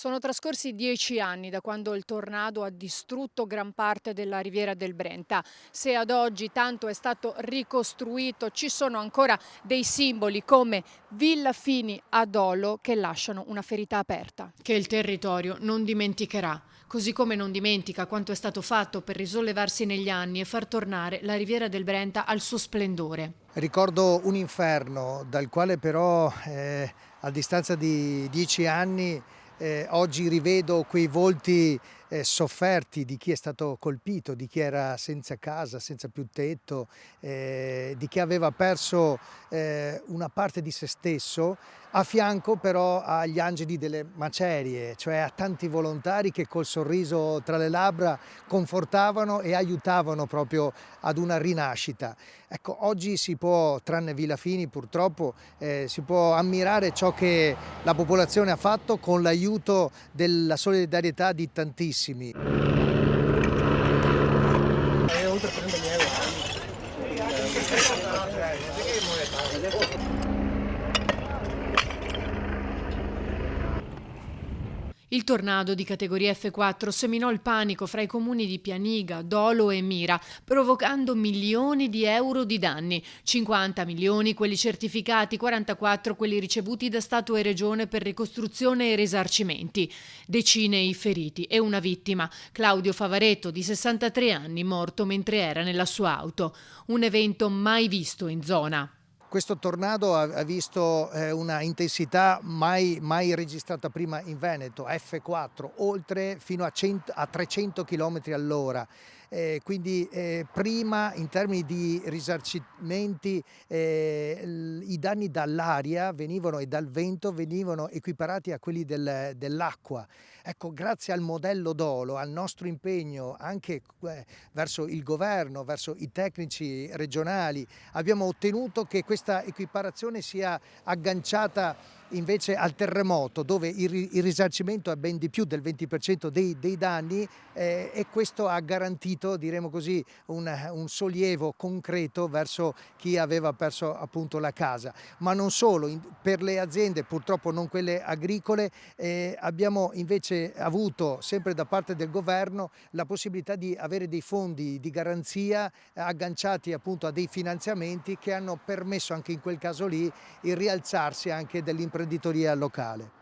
Sono trascorsi 10 anni da quando il tornado ha distrutto gran parte della riviera del Brenta. Se ad oggi tanto è stato ricostruito, ci sono ancora dei simboli come Villa Fini ad Olo che lasciano una ferita aperta. Che il territorio non dimenticherà, così come non dimentica quanto è stato fatto per risollevarsi negli anni e far tornare la riviera del Brenta al suo splendore. Ricordo un inferno dal quale però a distanza di 10 anni oggi rivedo quei volti sofferti di chi è stato colpito, di chi era senza casa, senza più tetto, di chi aveva perso una parte di se stesso, a fianco però agli angeli delle macerie, cioè a tanti volontari che col sorriso tra le labbra confortavano e aiutavano proprio ad una rinascita. Ecco, oggi si può, tranne Villa Fini purtroppo, si può ammirare ciò che la popolazione ha fatto con l'aiuto della solidarietà di tantissimi. Oltre 30 euro. Il tornado di categoria F4 seminò il panico fra i comuni di Pianiga, Dolo e Mira, provocando milioni di euro di danni, 50 milioni quelli certificati, 44 quelli ricevuti da Stato e Regione per ricostruzione e risarcimenti. Decine i feriti e una vittima, Claudio Favaretto, di 63 anni, morto mentre era nella sua auto. Un evento mai visto in zona. Questo tornado ha visto una intensità mai registrata prima in Veneto, F4, oltre fino a 300 km all'ora. Quindi prima in termini di risarcimenti i danni dall'aria e dal vento venivano equiparati a quelli dell'acqua. Ecco, grazie al modello Dolo, al nostro impegno anche verso il governo, verso i tecnici regionali, abbiamo ottenuto che questa equiparazione sia agganciata invece al terremoto, dove il risarcimento è ben di più del 20% dei danni e questo ha garantito, diremo così, un sollievo concreto verso chi aveva perso appunto la casa. Ma non solo, per le aziende, purtroppo non quelle agricole, abbiamo invece avuto sempre da parte del governo la possibilità di avere dei fondi di garanzia agganciati appunto a dei finanziamenti che hanno permesso anche in quel caso lì il rialzarsi anche dell'imprenditoria locale.